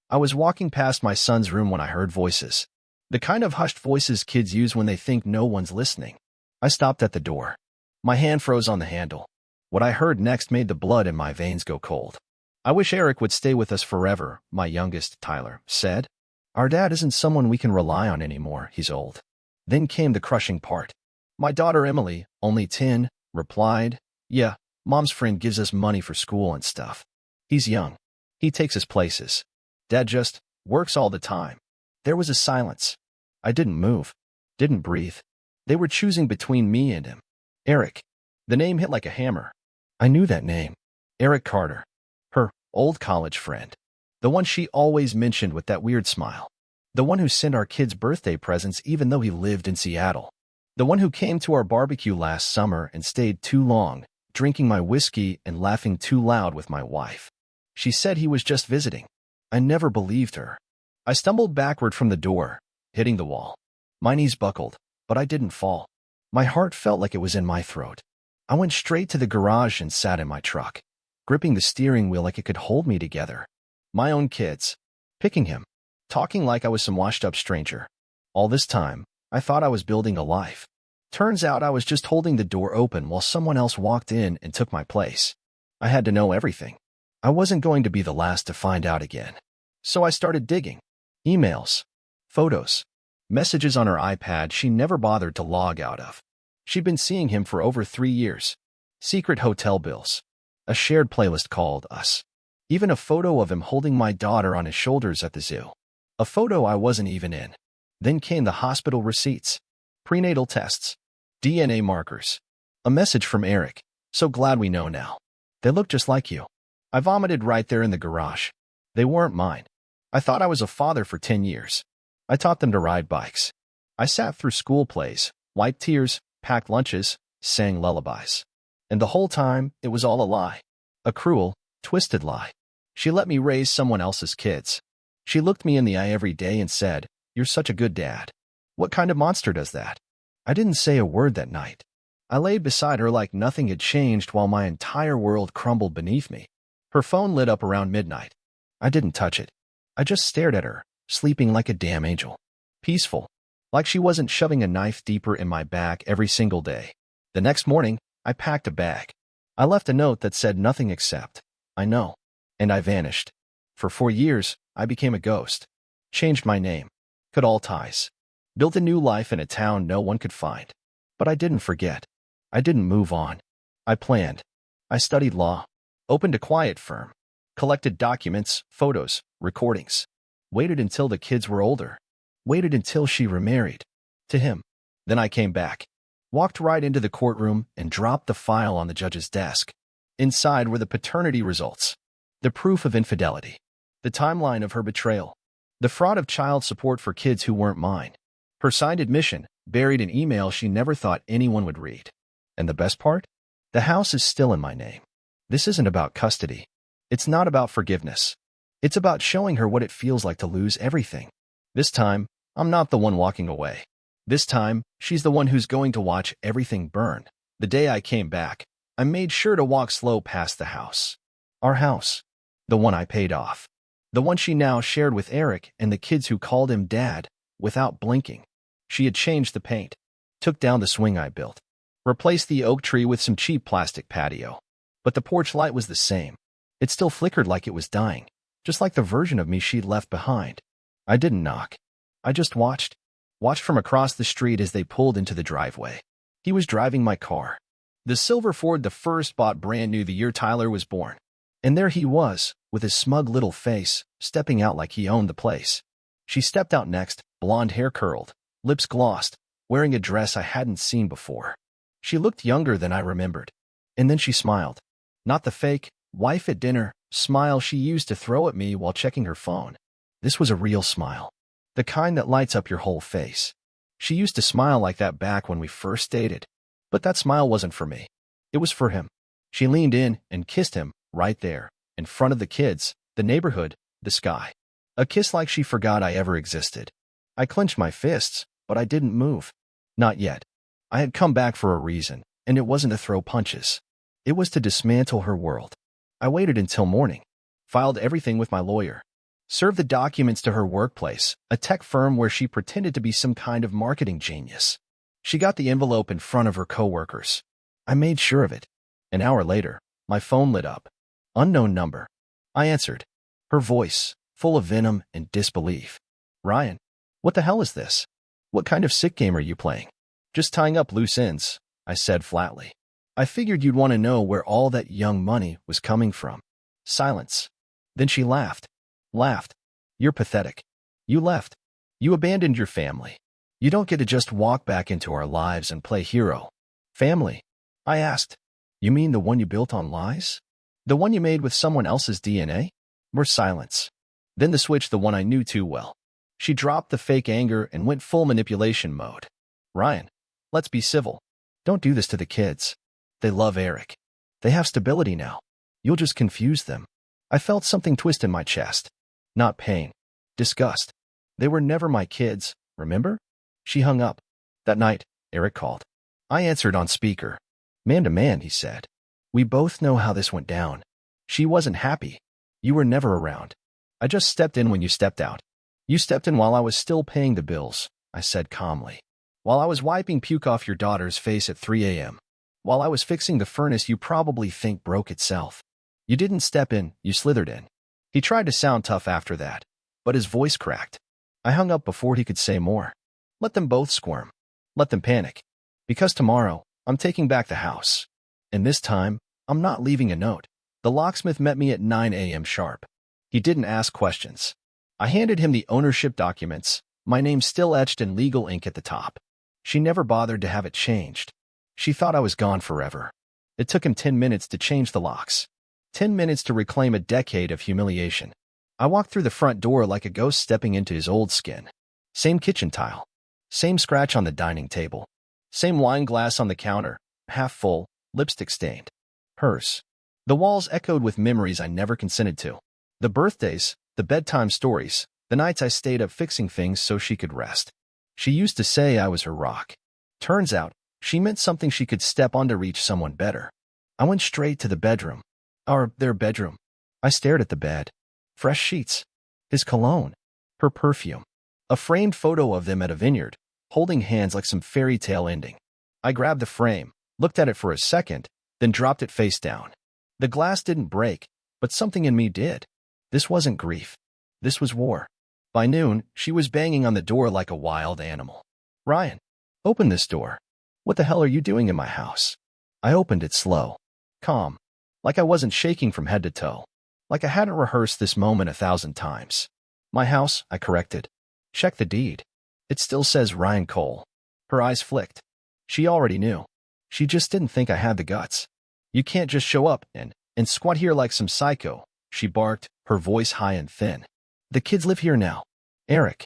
I was walking past my son's room when I heard voices. The kind of hushed voices kids use when they think no one's listening. I stopped at the door. My hand froze on the handle. What I heard next made the blood in my veins go cold. "I wish Eric would stay with us forever," my youngest, Tyler, said. "Our dad isn't someone we can rely on anymore. He's old." Then came the crushing part. My daughter Emily, only 10, replied, "Yeah, Mom's friend gives us money for school and stuff. He's young. He takes us places. Dad just works all the time." There was a silence. I didn't move, didn't breathe. They were choosing between me and him. Eric. The name hit like a hammer. I knew that name. Eric Carter. Her old college friend. The one she always mentioned with that weird smile. The one who sent our kids birthday presents even though he lived in Seattle. The one who came to our barbecue last summer and stayed too long, drinking my whiskey and laughing too loud with my wife. She said he was just visiting. I never believed her. I stumbled backward from the door, hitting the wall. My knees buckled, but I didn't fall. My heart felt like it was in my throat. I went straight to the garage and sat in my truck, gripping the steering wheel like it could hold me together. My own kids. Picking him. Talking like I was some washed-up stranger. All this time, I thought I was building a life. Turns out I was just holding the door open while someone else walked in and took my place. I had to know everything. I wasn't going to be the last to find out again. So I started digging. Emails. Photos. Messages on her iPad she never bothered to log out of. She'd been seeing him for over 3 years. Secret hotel bills. A shared playlist called Us. Even a photo of him holding my daughter on his shoulders at the zoo. A photo I wasn't even in. Then came the hospital receipts. Prenatal tests. DNA markers. A message from Eric. "So glad we know now. They look just like you." I vomited right there in the garage. They weren't mine. I thought I was a father for 10 years. I taught them to ride bikes. I sat through school plays, wiped tears, packed lunches, sang lullabies. And the whole time, it was all a lie. A cruel, twisted lie. She let me raise someone else's kids. She looked me in the eye every day and said, "You're such a good dad." What kind of monster does that? I didn't say a word that night. I lay beside her like nothing had changed while my entire world crumbled beneath me. Her phone lit up around midnight. I didn't touch it. I just stared at her, sleeping like a damn angel. Peaceful. Like she wasn't shoving a knife deeper in my back every single day. The next morning, I packed a bag. I left a note that said nothing except, "I know." And I vanished. For 4 years, I became a ghost. Changed my name. Cut all ties. Built a new life in a town no one could find. But I didn't forget. I didn't move on. I planned. I studied law. Opened a quiet firm. Collected documents, photos, recordings. Waited until the kids were older. Waited until she remarried. To him. Then I came back. Walked right into the courtroom and dropped the file on the judge's desk. Inside were the paternity results. The proof of infidelity. The timeline of her betrayal. The fraud of child support for kids who weren't mine. Her signed admission, buried in email she never thought anyone would read. And the best part? The house is still in my name. This isn't about custody. It's not about forgiveness. It's about showing her what it feels like to lose everything. This time, I'm not the one walking away. This time, she's the one who's going to watch everything burn. The day I came back, I made sure to walk slow past the house. Our house. The one I paid off. The one she now shared with Eric and the kids who called him Dad, without blinking. She had changed the paint. Took down the swing I built. Replaced the oak tree with some cheap plastic patio. But the porch light was the same. It still flickered like it was dying, just like the version of me she'd left behind. I didn't knock. I just watched. Watched from across the street as they pulled into the driveway. He was driving my car. The silver Ford, the first bought brand new the year Tyler was born. And there he was, with his smug little face, stepping out like he owned the place. She stepped out next, blonde hair curled, lips glossed, wearing a dress I hadn't seen before. She looked younger than I remembered. And then she smiled. Not the fake, wife at dinner, smile she used to throw at me while checking her phone. This was a real smile. The kind that lights up your whole face. She used to smile like that back when we first dated. But that smile wasn't for me. It was for him. She leaned in and kissed him, right there, in front of the kids, the neighborhood, the sky. A kiss like she forgot I ever existed. I clenched my fists, but I didn't move. Not yet. I had come back for a reason, and it wasn't to throw punches. It was to dismantle her world. I waited until morning. Filed everything with my lawyer. Served the documents to her workplace, a tech firm where she pretended to be some kind of marketing genius. She got the envelope in front of her coworkers. I made sure of it. An hour later, my phone lit up. Unknown number. I answered. Her voice, full of venom and disbelief. Ryan, what the hell is this? What kind of sick game are you playing? Just tying up loose ends, I said flatly. I figured you'd want to know where all that young money was coming from. Silence. Then she laughed. Laughed. You're pathetic. You left. You abandoned your family. You don't get to just walk back into our lives and play hero. Family? I asked. You mean the one you built on lies? The one you made with someone else's DNA? More silence. Then the switch, the one I knew too well. She dropped the fake anger and went full manipulation mode. Ryan, let's be civil. Don't do this to the kids. They love Eric. They have stability now. You'll just confuse them. I felt something twist in my chest. Not pain. Disgust. They were never my kids, remember? She hung up. That night, Eric called. I answered on speaker. Man to man, he said. We both know how this went down. She wasn't happy. You were never around. I just stepped in when you stepped out. You stepped in while I was still paying the bills, I said calmly. While I was wiping puke off your daughter's face at 3 a.m. While I was fixing the furnace you probably think broke itself. You didn't step in, you slithered in. He tried to sound tough after that, but his voice cracked. I hung up before he could say more. Let them both squirm. Let them panic. Because tomorrow, I'm taking back the house. And this time, I'm not leaving a note. The locksmith met me at 9 a.m. sharp. He didn't ask questions. I handed him the ownership documents, my name still etched in legal ink at the top. She never bothered to have it changed. She thought I was gone forever. It took him 10 minutes to change the locks. 10 minutes to reclaim a decade of humiliation. I walked through the front door like a ghost stepping into his old skin. Same kitchen tile. Same scratch on the dining table. Same wine glass on the counter, half full, lipstick stained. Hers. The walls echoed with memories I never consented to. The birthdays, the bedtime stories, the nights I stayed up fixing things so she could rest. She used to say I was her rock. Turns out, she meant something she could step on to reach someone better. I went straight to the bedroom. Their bedroom. I stared at the bed. Fresh sheets. His cologne. Her perfume. A framed photo of them at a vineyard, holding hands like some fairy tale ending. I grabbed the frame, looked at it for a second, then dropped it face down. The glass didn't break, but something in me did. This wasn't grief. This was war. By noon, she was banging on the door like a wild animal. Ryan, open this door. What the hell are you doing in my house? I opened it slow, calm, like I wasn't shaking from head to toe, like I hadn't rehearsed this moment 1,000 times. My house, I corrected. Check the deed. It still says Ryan Cole. Her eyes flicked. She already knew. She just didn't think I had the guts. You can't just show up and squat here like some psycho, she barked, her voice high and thin. The kids live here now. Eric.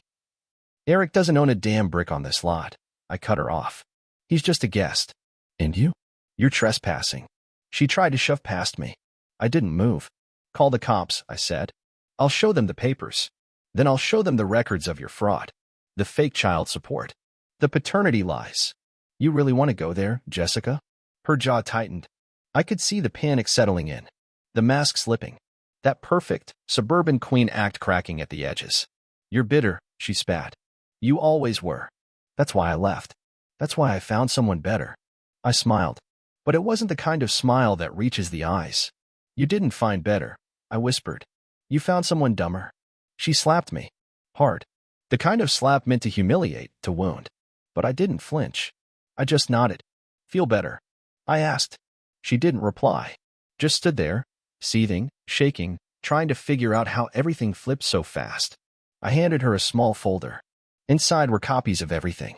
Eric doesn't own a damn brick on this lot. I cut her off. He's just a guest. And you? You're trespassing. She tried to shove past me. I didn't move. Call the cops, I said. I'll show them the papers. Then I'll show them the records of your fraud. The fake child support. The paternity lies. You really want to go there, Jessica? Her jaw tightened. I could see the panic settling in. The mask slipping. That perfect, suburban queen act cracking at the edges. You're bitter, she spat. You always were. That's why I left. That's why I found someone better. I smiled. But it wasn't the kind of smile that reaches the eyes. You didn't find better, I whispered. You found someone dumber. She slapped me. Hard. The kind of slap meant to humiliate, to wound. But I didn't flinch. I just nodded. Feel better? I asked. She didn't reply. Just stood there, seething, shaking, trying to figure out how everything flipped so fast. I handed her a small folder. Inside were copies of everything.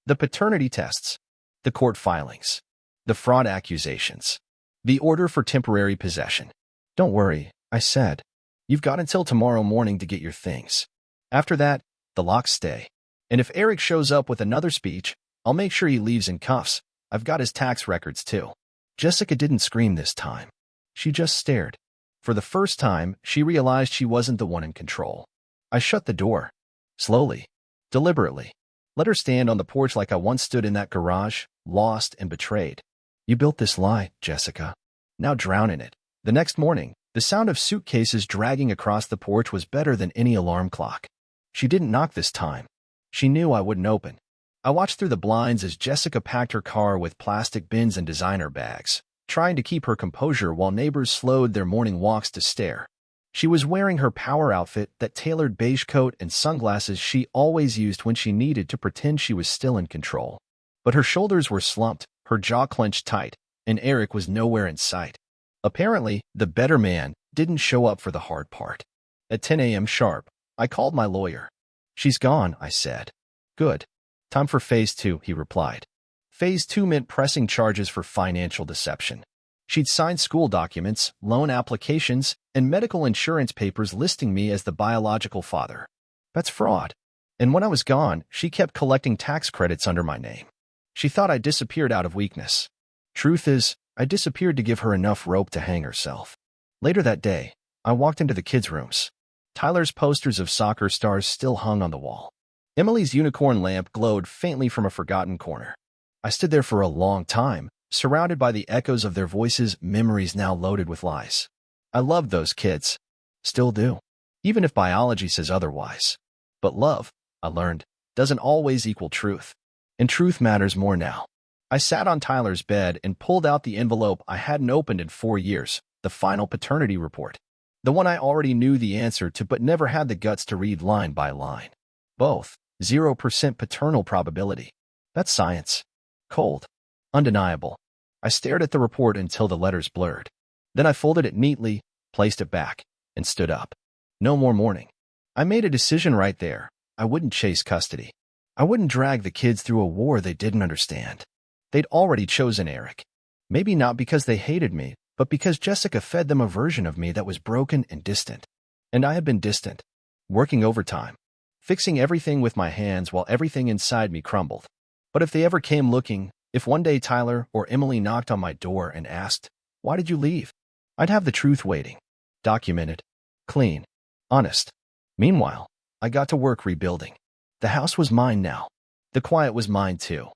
The paternity tests. The court filings. The fraud accusations. The order for temporary possession. Don't worry, I said. You've got until tomorrow morning to get your things. After that, the locks stay. And if Eric shows up with another speech, I'll make sure he leaves in cuffs. I've got his tax records too. Jessica didn't scream this time. She just stared. For the first time, she realized she wasn't the one in control. I shut the door. Slowly. Deliberately. Let her stand on the porch like I once stood in that garage, lost and betrayed. You built this lie, Jessica. Now drown in it. The next morning, The sound of suitcases dragging across the porch was better than any alarm clock. She didn't knock this time. She knew I wouldn't open. I watched through the blinds as Jessica packed her car with plastic bins and designer bags, trying to keep her composure while neighbors slowed their morning walks to stare. She was wearing her power outfit, that tailored beige coat and sunglasses she always used when she needed to pretend she was still in control. But her shoulders were slumped, her jaw clenched tight, and Eric was nowhere in sight. Apparently, the better man didn't show up for the hard part. At 10 a.m. sharp, I called my lawyer. "She's gone," I said. "Good. Time for phase 2, he replied. Phase 2 meant pressing charges for financial deception. She'd signed school documents, loan applications, and medical insurance papers listing me as the biological father. That's fraud. And when I was gone, she kept collecting tax credits under my name. She thought I disappeared out of weakness. Truth is, I disappeared to give her enough rope to hang herself. Later that day, I walked into the kids' rooms. Tyler's posters of soccer stars still hung on the wall. Emily's unicorn lamp glowed faintly from a forgotten corner. I stood there for a long time, surrounded by the echoes of their voices, memories now loaded with lies. I loved those kids. Still do. Even if biology says otherwise. But love, I learned, doesn't always equal truth. And truth matters more now. I sat on Tyler's bed and pulled out the envelope I hadn't opened in 4 years, the final paternity report. The one I already knew the answer to but never had the guts to read line by line. Both, 0% paternal probability. That's science. Cold. Undeniable. I stared at the report until the letters blurred. Then I folded it neatly, placed it back, and stood up. No more mourning. I made a decision right there. I wouldn't chase custody. I wouldn't drag the kids through a war they didn't understand. They'd already chosen Eric. Maybe not because they hated me, but because Jessica fed them a version of me that was broken and distant. And I had been distant, working overtime, fixing everything with my hands while everything inside me crumbled. But if they ever came looking, if one day Tyler or Emily knocked on my door and asked, "Why did you leave?" I'd have the truth waiting. Documented. Clean. Honest. Meanwhile, I got to work rebuilding. The house was mine now. The quiet was mine too.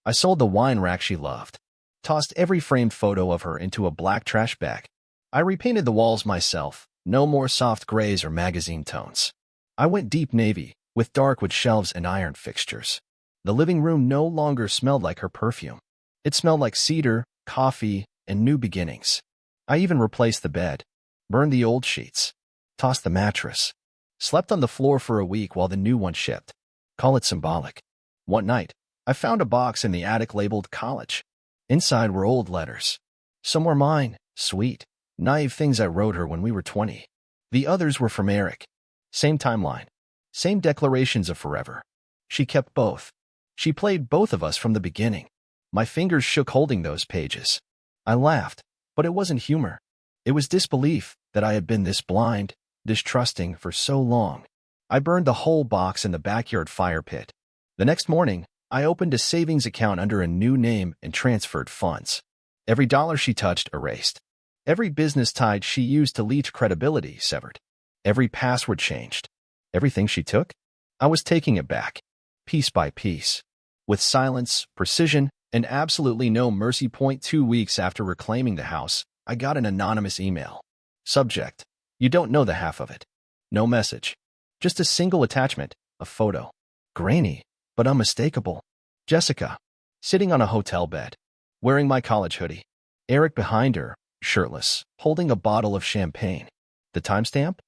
I sold the wine rack she loved. Tossed every framed photo of her into a black trash bag. I repainted the walls myself. No more soft grays or magazine tones. I went deep navy, with dark wood shelves and iron fixtures. The living room no longer smelled like her perfume. It smelled like cedar, coffee, and new beginnings. I even replaced the bed, burned the old sheets, tossed the mattress, slept on the floor for a week while the new one shipped. Call it symbolic. One night, I found a box in the attic labeled college. Inside were old letters. Some were mine, sweet, naive things I wrote her when we were 20. The others were from Eric. Same timeline. Same declarations of forever. She kept both. She played both of us from the beginning. My fingers shook holding those pages. I laughed, but it wasn't humor. It was disbelief that I had been this blind, this trusting for so long. I burned the whole box in the backyard fire pit. The next morning, I opened a savings account under a new name and transferred funds. Every dollar she touched erased. Every business tide she used to lead to credibility severed. Every password changed. Everything she took? I was taking it back, piece by piece. With silence, precision, and absolutely no mercy. 2 weeks after reclaiming the house, I got an anonymous email. Subject: you don't know the half of it. No message. Just a single attachment, a photo. Grainy, but unmistakable. Jessica, sitting on a hotel bed, wearing my college hoodie. Eric behind her, shirtless, holding a bottle of champagne. The timestamp?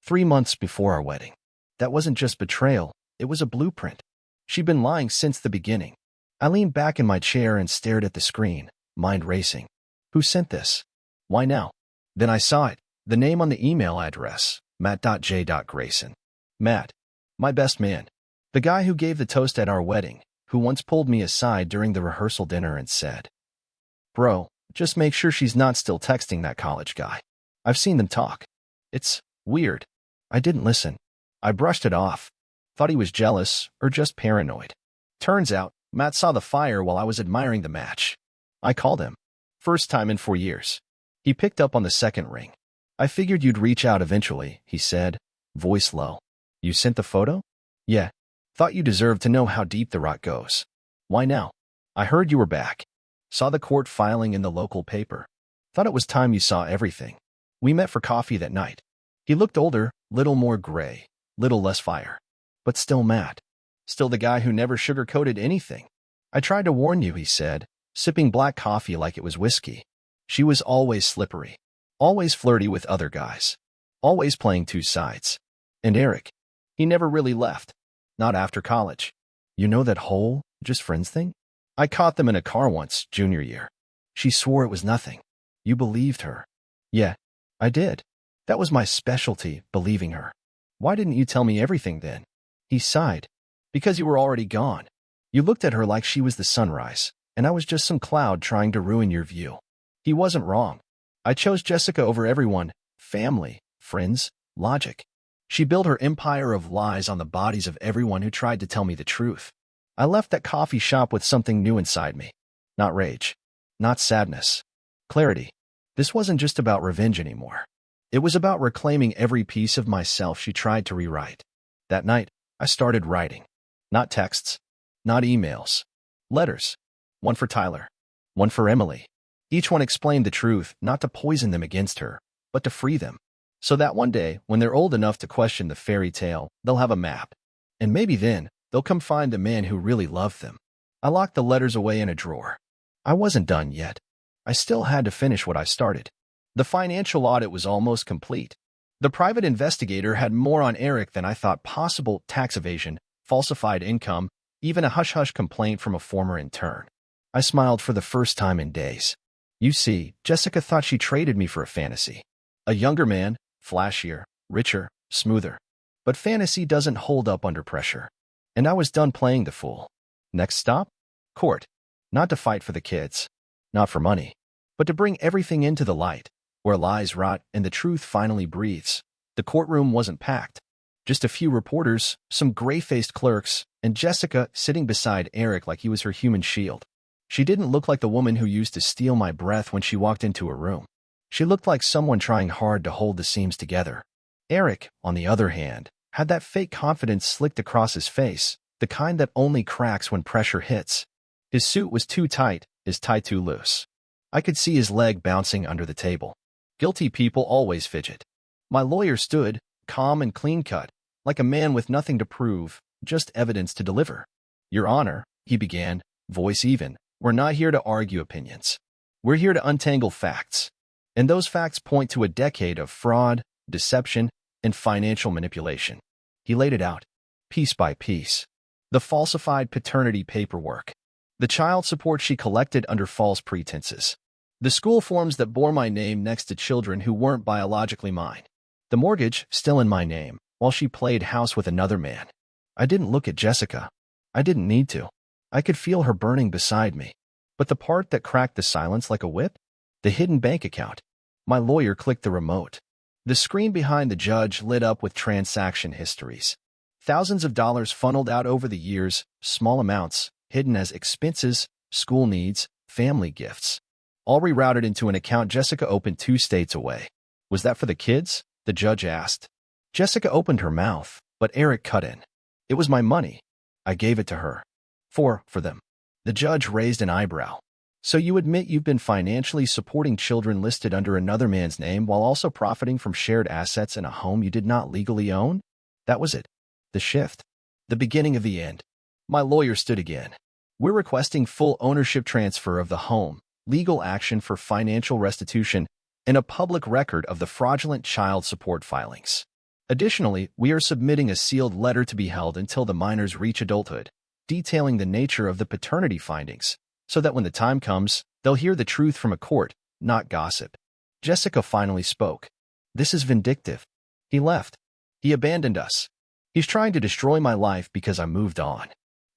3 months before our wedding. That wasn't just betrayal, it was a blueprint. She'd been lying since the beginning. I leaned back in my chair and stared at the screen, mind racing. Who sent this? Why now? Then I saw it, the name on the email address, Matt.J.Grayson. Matt, my best man. The guy who gave the toast at our wedding, who once pulled me aside during the rehearsal dinner and said, "Bro, just make sure she's not still texting that college guy. I've seen them talk. It's weird." I didn't listen. I brushed it off. Thought he was jealous or just paranoid. Turns out, Matt saw the fire while I was admiring the match. I called him. First time in 4 years. He picked up on the second ring. "I figured you'd reach out eventually," he said, voice low. "You sent the photo?" "Yeah. Thought you deserved to know how deep the rot goes." "Why now?" "I heard you were back. Saw the court filing in the local paper. Thought it was time you saw everything." We met for coffee that night. He looked older, little more gray, little less fire, but still mad. Still the guy who never sugarcoated anything. I tried to warn you, he said, sipping black coffee like it was whiskey. She was always slippery, always flirty with other guys, always playing two sides. And Eric, he never really left. Not after college. You know that whole, just friends thing? I caught them in a car once, junior year. She swore it was nothing. You believed her. Yeah, I did. That was my specialty, believing her. Why didn't you tell me everything then? He sighed. Because you were already gone. You looked at her like she was the sunrise, and I was just some cloud trying to ruin your view. He wasn't wrong. I chose Jessica over everyone, family, friends, logic. She built her empire of lies on the bodies of everyone who tried to tell me the truth. I left that coffee shop with something new inside me. Not rage. Not sadness. Clarity. This wasn't just about revenge anymore. It was about reclaiming every piece of myself she tried to rewrite. That night, I started writing. Not texts. Not emails. Letters. One for Tyler. One for Emily. Each one explained the truth, not to poison them against her, but to free them. So that one day, when they're old enough to question the fairy tale, they'll have a map. And maybe then, they'll come find the man who really loved them. I locked the letters away in a drawer. I wasn't done yet. I still had to finish what I started. The financial audit was almost complete. The private investigator had more on Eric than I thought possible: tax evasion, falsified income, even a hush-hush complaint from a former intern. I smiled for the first time in days. You see, Jessica thought she traded me for a fantasy. A younger man, flashier, richer, smoother. But fantasy doesn't hold up under pressure. And I was done playing the fool. Next stop? Court. Not to fight for the kids. Not for money. But to bring everything into the light, where lies rot and the truth finally breathes. The courtroom wasn't packed. Just a few reporters, some gray-faced clerks, and Jessica sitting beside Eric like he was her human shield. She didn't look like the woman who used to steal my breath when she walked into a room. She looked like someone trying hard to hold the seams together. Eric, on the other hand, had that fake confidence slicked across his face, the kind that only cracks when pressure hits. His suit was too tight, his tie too loose. I could see his leg bouncing under the table. Guilty people always fidget. My lawyer stood, calm and clean-cut, like a man with nothing to prove, just evidence to deliver. Your Honor, he began, voice even, we're not here to argue opinions. We're here to untangle facts. And those facts point to a decade of fraud, deception, and financial manipulation. He laid it out, piece by piece. The falsified paternity paperwork. The child support she collected under false pretenses. The school forms that bore my name next to children who weren't biologically mine. The mortgage still in my name, while she played house with another man. I didn't look at Jessica. I didn't need to. I could feel her burning beside me. But the part that cracked the silence like a whip? The hidden bank account. My lawyer clicked the remote. The screen behind the judge lit up with transaction histories. Thousands of dollars funneled out over the years, small amounts, hidden as expenses, school needs, family gifts. All rerouted into an account Jessica opened 2 states away. Was that for the kids? The judge asked. Jessica opened her mouth, but Eric cut in. It was my money. I gave it to her. For them. The judge raised an eyebrow. So you admit you've been financially supporting children listed under another man's name while also profiting from shared assets in a home you did not legally own? That was it. The shift. The beginning of the end. My lawyer stood again. We're requesting full ownership transfer of the home, legal action for financial restitution, and a public record of the fraudulent child support filings. Additionally, we are submitting a sealed letter to be held until the minors reach adulthood, detailing the nature of the paternity findings, so that when the time comes, they'll hear the truth from a court, not gossip. Jessica finally spoke. This is vindictive. He left. He abandoned us. He's trying to destroy my life because I moved on.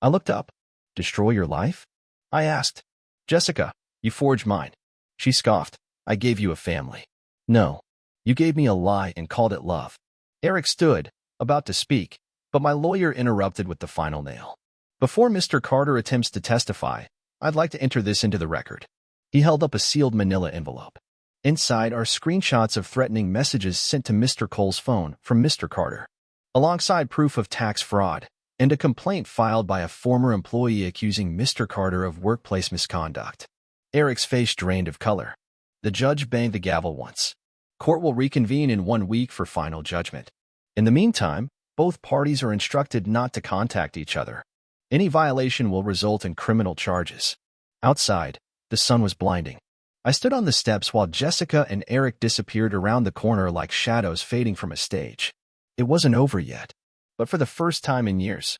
I looked up. Destroy your life? I asked. Jessica, you forged mine. She scoffed. I gave you a family. No. You gave me a lie and called it love. Eric stood, about to speak, but my lawyer interrupted with the final nail. Before Mr. Carter attempts to testify, I'd like to enter this into the record. He held up a sealed manila envelope. Inside are screenshots of threatening messages sent to Mr. Cole's phone from Mr. Carter, alongside proof of tax fraud, and a complaint filed by a former employee accusing Mr. Carter of workplace misconduct. Eric's face drained of color. The judge banged the gavel once. Court will reconvene in 1 week for final judgment. In the meantime, both parties are instructed not to contact each other. Any violation will result in criminal charges. Outside, the sun was blinding. I stood on the steps while Jessica and Eric disappeared around the corner like shadows fading from a stage. It wasn't over yet, but for the first time in years,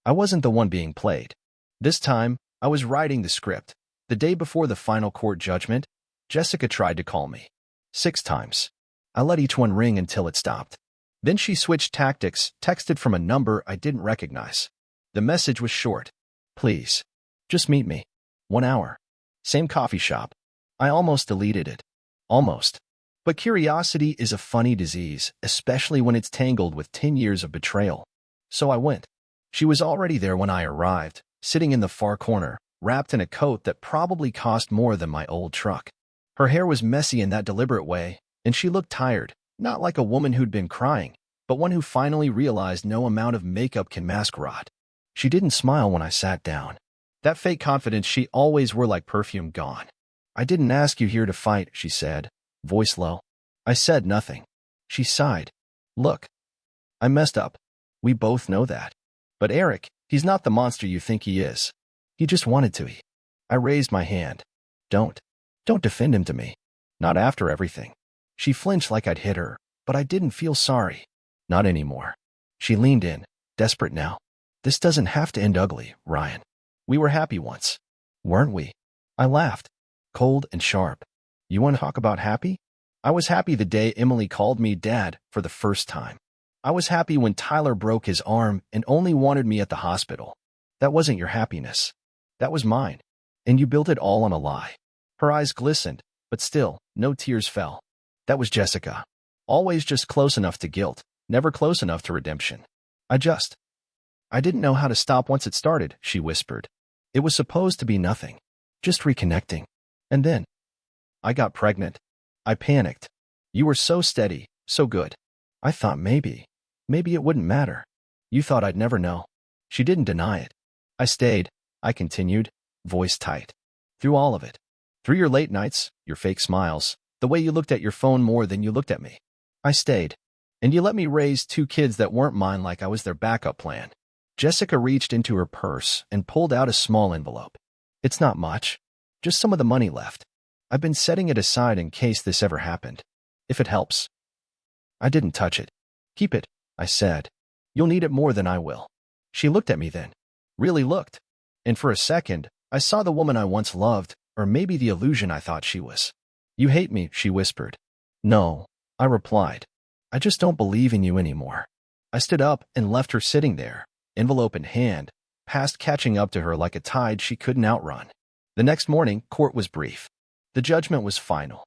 I wasn't the one being played. This time, I was writing the script. The day before the final court judgment, Jessica tried to call me. 6 times. I let each one ring until it stopped. Then she switched tactics, texted from a number I didn't recognize. The message was short. Please. Just meet me. 1 hour. Same coffee shop. I almost deleted it. Almost. But curiosity is a funny disease, especially when it's tangled with 10 years of betrayal. So I went. She was already there when I arrived, sitting in the far corner, wrapped in a coat that probably cost more than my old truck. Her hair was messy in that deliberate way, and she looked tired, not like a woman who'd been crying, but one who finally realized no amount of makeup can mask rot. She didn't smile when I sat down. That fake confidence she always wore like perfume gone. I didn't ask you here to fight, she said, voice low. I said nothing. She sighed. Look. I messed up. We both know that. But Eric, he's not the monster you think he is. He just wanted to. I raised my hand. Don't defend him to me. Not after everything. She flinched like I'd hit her, but I didn't feel sorry. Not anymore. She leaned in, desperate now. This doesn't have to end ugly, Ryan. We were happy once. Weren't we? I laughed. Cold and sharp. You want to talk about happy? I was happy the day Emily called me Dad for the first time. I was happy when Tyler broke his arm and only wanted me at the hospital. That wasn't your happiness. That was mine. And you built it all on a lie. Her eyes glistened, but still, no tears fell. That was Jessica. Always just close enough to guilt, never close enough to redemption. I didn't know how to stop once it started, she whispered. It was supposed to be nothing. Just reconnecting. And then, I got pregnant. I panicked. You were so steady, so good. I thought maybe it wouldn't matter. You thought I'd never know. She didn't deny it. I stayed, I continued, voice tight. Through all of it. Through your late nights, your fake smiles, the way you looked at your phone more than you looked at me. I stayed. And you let me raise 2 kids that weren't mine like I was their backup plan. Jessica reached into her purse and pulled out a small envelope. It's not much. Just some of the money left. I've been setting it aside in case this ever happened. If it helps. I didn't touch it. Keep it, I said. You'll need it more than I will. She looked at me then. Really looked. And for a second, I saw the woman I once loved, or maybe the illusion I thought she was. You hate me, she whispered. No, I replied. I just don't believe in you anymore. I stood up and left her sitting there, envelope in hand, past catching up to her like a tide she couldn't outrun. The next morning, court was brief. The judgment was final.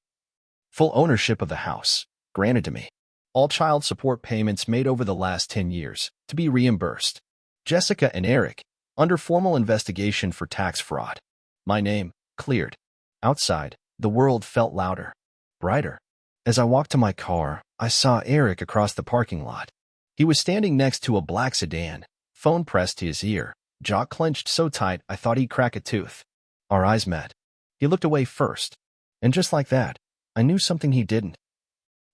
Full ownership of the house, granted to me. All child support payments made over the last 10 years, to be reimbursed. Jessica and Eric, under formal investigation for tax fraud. My name, cleared. Outside, the world felt louder, brighter. As I walked to my car, I saw Eric across the parking lot. He was standing next to a black sedan, phone pressed to his ear, jaw clenched so tight I thought he'd crack a tooth. Our eyes met. He looked away first. And just like that, I knew something he didn't.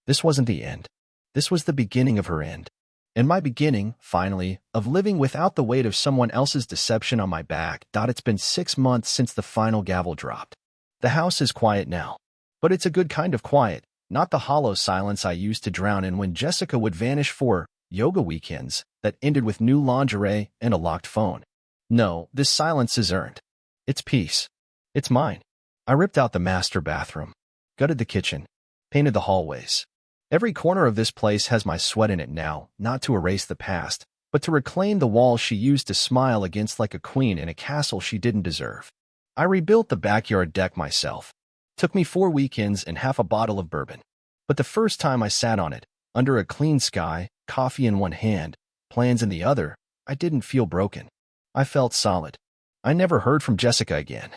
This wasn't the end. This was the beginning of her end. And my beginning, finally, of living without the weight of someone else's deception on my back. It's been 6 months since the final gavel dropped. The house is quiet now. But it's a good kind of quiet, not the hollow silence I used to drown in when Jessica would vanish for yoga weekends that ended with new lingerie and a locked phone. No, this silence is earned. It's peace. It's mine. I ripped out the master bathroom, gutted the kitchen, painted the hallways. Every corner of this place has my sweat in it now, not to erase the past, but to reclaim the walls she used to smile against like a queen in a castle she didn't deserve. I rebuilt the backyard deck myself. Took me 4 weekends and half a bottle of bourbon. But the first time I sat on it, under a clean sky, coffee in one hand, plans in the other, I didn't feel broken. I felt solid. I never heard from Jessica again.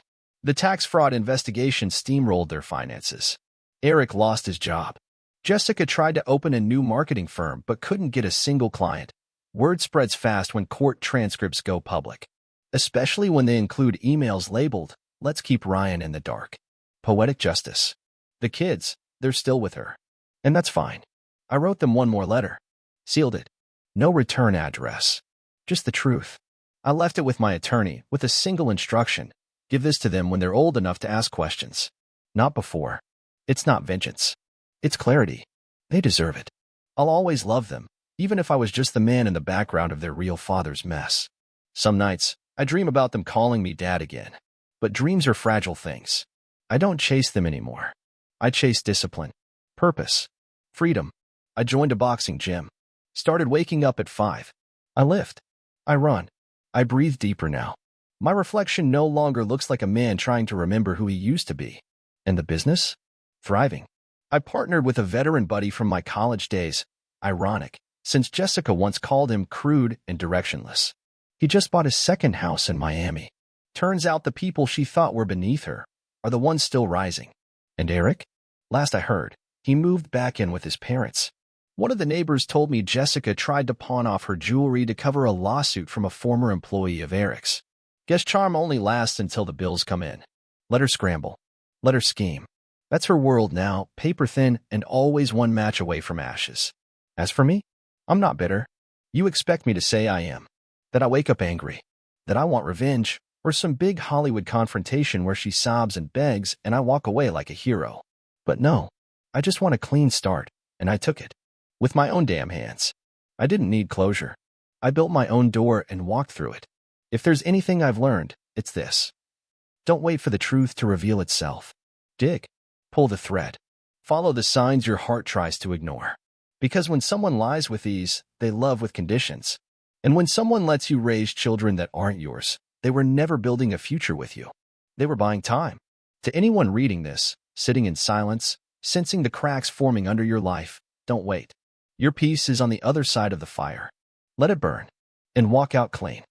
The tax fraud investigation steamrolled their finances. Eric lost his job. Jessica tried to open a new marketing firm but couldn't get a single client. Word spreads fast when court transcripts go public, especially when they include emails labeled, "Let's keep Ryan in the dark." Poetic justice. The kids, they're still with her. And that's fine. I wrote them one more letter. Sealed it. No return address. Just the truth. I left it with my attorney with a single instruction. Give this to them when they're old enough to ask questions. Not before. It's not vengeance. It's clarity. They deserve it. I'll always love them, even if I was just the man in the background of their real father's mess. Some nights, I dream about them calling me dad again. But dreams are fragile things. I don't chase them anymore. I chase discipline, purpose, freedom. I joined a boxing gym. Started waking up at 5. I lift. I run. I breathe deeper now. My reflection no longer looks like a man trying to remember who he used to be. And the business? Thriving. I partnered with a veteran buddy from my college days. Ironic, since Jessica once called him crude and directionless. He just bought his second house in Miami. Turns out the people she thought were beneath her are the ones still rising. And Eric? Last I heard, he moved back in with his parents. One of the neighbors told me Jessica tried to pawn off her jewelry to cover a lawsuit from a former employee of Eric's. Guess charm only lasts until the bills come in. Let her scramble. Let her scheme. That's her world now, paper thin and always one match away from ashes. As for me, I'm not bitter. You expect me to say I am. That I wake up angry. That I want revenge, or some big Hollywood confrontation where she sobs and begs and I walk away like a hero. But no, I just want a clean start, and I took it. With my own damn hands. I didn't need closure. I built my own door and walked through it. If there's anything I've learned, it's this. Don't wait for the truth to reveal itself. Dig. Pull the thread. Follow the signs your heart tries to ignore. Because when someone lies with ease, they love with conditions. And when someone lets you raise children that aren't yours, they were never building a future with you. They were buying time. To anyone reading this, sitting in silence, sensing the cracks forming under your life, don't wait. Your peace is on the other side of the fire. Let it burn and walk out clean.